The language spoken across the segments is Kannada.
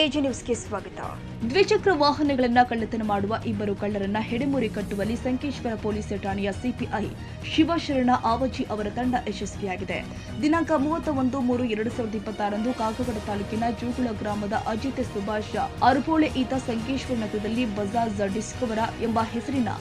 ಎಜಿ ನ್ಯೂಸ್ಗೆ ಸ್ವಾಗತ. ದ್ವಿಚಕ್ರ ವಾಹನಗಳನ್ನು ಕಳ್ಳತನ ಮಾಡುವ ಇಬ್ಬರು ಕಳ್ಳರನ್ನ ಹೆಡೆಮುರಿ ಕಟ್ಟುವಲ್ಲಿ ಸಂಕೇಶ್ವರ ಪೊಲೀಸ್ ಠಾಣೆಯ ಸಿಪಿಐ ಶಿವಶರಣ ಆವಜಿ ಅವರ ತಂಡ ಯಶಸ್ವಿಯಾಗಿದೆ. ದಿನಾಂಕ 31/3/2026 ಕಾಗವಾಡ ತಾಲೂಕಿನ ಜೂಗುಳ ಗ್ರಾಮದ ಅಜಿತ್ ಸುಭಾಷ್ ಅರುಪೋಳೆ ಈತ ಸಂಕೇಶ್ವರ ನಗರದಲ್ಲಿ ಬಜಾಜ್ ಡಿಸ್ಕವರ ಎಂಬ ಹೆಸರಿನ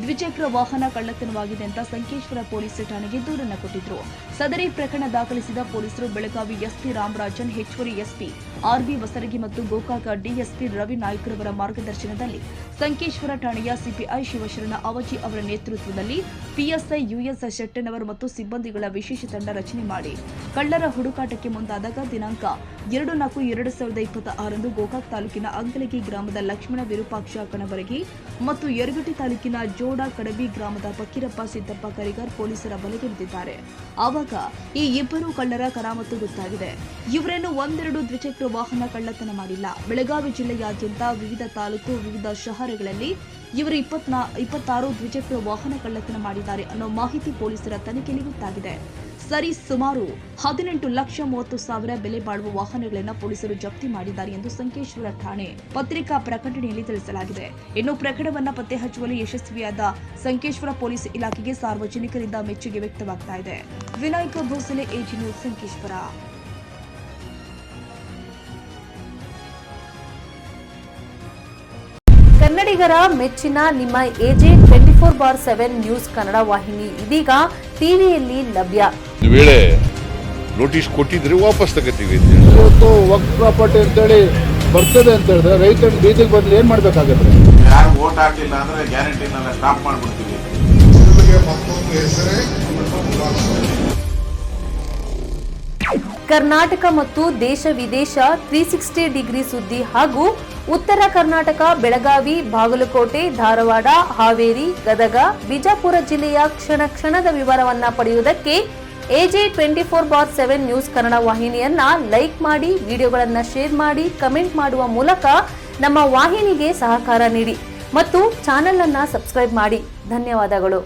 ದ್ವಿಚಕ್ರ ವಾಹನ ಕಳ್ಳತನವಾಗಿದೆ ಅಂತ ಸಂಕೇಶ್ವರ ಪೊಲೀಸ್ ಠಾಣೆಗೆ ದೂರನ್ನು ಕೊಟ್ಟಿದ್ರು. ಸದರಿ ಪ್ರಕರಣ ದಾಖಲಿಸಿದ ಪೊಲೀಸರು ಬೆಳಗಾವಿ ಎಸ್ಪಿ ರಾಮರಾಜನ್, ಹೆಚ್ಚುವರಿ ಎಸ್ಪಿ ಆರ್ಬಿ ವಸರಗಿ ಮತ್ತು ಗೋಕಾಕ ಡಿಎಸ್ಪಿ ರವಿ ನಾಯ್ಕರವರ ಮಾರ್ಗದರ್ಶನದಲ್ಲಿ ಸಂಕೇಶ್ವರ ಠಾಣೆಯ ಸಿಪಿಐ ಶಿವಶರಣ ಆವಜಿ ಅವರ ನೇತೃತ್ವದಲ್ಲಿ ಪಿಎಸ್ಐ ಯುಎಸ್ ಶೆಟ್ಟನವರ್ ಮತ್ತು ಸಿಬ್ಬಂದಿಗಳ ವಿಶೇಷ ತಂಡ ರಚನೆ ಮಾಡಿ ಕಳ್ಳರ ಹುಡುಕಾಟಕ್ಕೆ ಮುಂದಾದಾಗ ದಿನಾಂಕ 2/4/2026 ಗೋಕಾಕ್ ತಾಲೂಕಿನ ಅಂಕಲಗಿ ಗ್ರಾಮದ ಲಕ್ಷ್ಮಣ ವಿರೂಪಾಕ್ಷ ಕಣಬರಗಿ ಮತ್ತು ಯರಗಟ್ಟಿ ತಾಲೂಕಿನ ಜೋಡ ಕಡಬಿ ಗ್ರಾಮದ ಫಕೀರಪ್ಪ ಸಿದ್ದಪ್ಪ ಕರಿಗಾರ್ ಪೊಲೀಸರ ಬಲೆಗೆ ಬಿದ್ದಿದ್ದಾರೆ. ಆವಾಗ ಈ ಇಬ್ಬರು ಕಳ್ಳರ ಕರಾಮತ್ತು ಗೊತ್ತಾಗಿದೆ. ಇವರೇನು ಒಂದೆರಡು ದ್ವಿಚಕ್ರ ವಾಹನ ಕಳ್ಳತನ ಮಾಡಿಲ್ಲ. ಬೆಳಗಾವಿ ಜಿಲ್ಲೆಯಾದ್ಯಂತ ವಿವಿಧ ತಾಲೂಕು, ವಿವಿಧ ಶಹರಗಳಲ್ಲಿ ಇವರು 26 ದ್ವಿಚಕ್ರ ವಾಹನ ಕಳ್ಳತನ ಮಾಡಿದ್ದಾರೆ ಅನ್ನೋ ಮಾಹಿತಿ ಪೊಲೀಸರ ತನಿಖೆಯಲ್ಲಿ ಗೊತ್ತಾಗಿದೆ. ಸರಿ ಸುಮಾರು 18,30,000 ಬೆಲೆ ಬಾಳುವ ವಾಹನಗಳನ್ನು ಪೊಲೀಸರು ಜಪ್ತಿ ಮಾಡಿದ್ದಾರೆ ಎಂದು ಸಂಕೇಶ್ವರ ಠಾಣೆ ಪತ್ರಿಕಾ ಪ್ರಕಟಣೆಯಲ್ಲಿ ತಿಳಿಸಲಾಗಿದೆ. ಇನ್ನು ಪ್ರಕರಣವನ್ನು ಪತ್ತೆ ಹಚ್ಚುವಲ್ಲಿ ಯಶಸ್ವಿಯಾದ ಸಂಕೇಶ್ವರ ಪೊಲೀಸ್ ಇಲಾಖೆಗೆ ಸಾರ್ವಜನಿಕರಿಂದ ಮೆಚ್ಚುಗೆ ವ್ಯಕ್ತವಾಗ್ತಾ ಇದೆ. Vinayak Bhosale, AG news, Sankeshwar. ಕನ್ನಡಿಗರ ಮೆಚ್ಚಿನ ನಿಮ್ಮ ಎಜೆ 24/7 ನ್ಯೂಸ್ ಕನ್ನಡ ವಾಹಿನಿ ಇದೀಗ ಟಿವಿಯಲ್ಲಿ ಲಭ್ಯ. ವೇಳೆ ನೋಟಿಸ್ ಕೊಟ್ಟಿದ್ರೆ ವಾಪಸ್ ತಗೋತೀವಿ. ಇವತ್ತು ವಕ್ಫ್ ಪ್ರಾಪರ್ಟಿ ಅಂತೇಳಿ ಬರ್ತದೆ ಅಂತ ಹೇಳಿದ್ರೆ ರೈತರು ಬೀದಿಗೆ ಬದಲು ಏನ್ ಮಾಡ್ಬೇಕಾಗತ್ತೆ? ಯಾರು ವೋಟ್ ಹಾಕಿಲ್ಲ ಅಂದ್ರೆ ಗ್ಯಾರಂಟಿನೆಲ್ಲ ಸ್ಟಾಪ್ ಮಾಡ್ಬಿಡ್ತೀವಿ. ಕರ್ನಾಟಕ ಮತ್ತು ದೇಶ ವಿದೇಶ 360 ಡಿಗ್ರಿ ಸುದ್ದಿ ಹಾಗೂ ಉತ್ತರ ಕರ್ನಾಟಕ, ಬೆಳಗಾವಿ, ಬಾಗಲಕೋಟೆ, ಧಾರವಾಡ, ಹಾವೇರಿ, ಗದಗ, ಬಿಜಾಪುರ ಜಿಲ್ಲೆಯ ಕ್ಷಣ ಕ್ಷಣದ ವಿವರವನ್ನ ಪಡೆಯುವುದಕ್ಕೆ ಎಜೆ 24/7 ನ್ಯೂಸ್ ಕನ್ನಡ ವಾಹಿನಿಯನ್ನ ಲೈಕ್ ಮಾಡಿ, ವಿಡಿಯೋಗಳನ್ನ ಶೇರ್ ಮಾಡಿ, ಕಮೆಂಟ್ ಮಾಡುವ ಮೂಲಕ ನಮ್ಮ ವಾಹಿನಿಗೆ ಸಹಕಾರ ನೀಡಿ ಮತ್ತು ಚಾನೆಲ್ ಅನ್ನ ಸಬ್ಸ್ಕ್ರೈಬ್ ಮಾಡಿ. ಧನ್ಯವಾದಗಳು.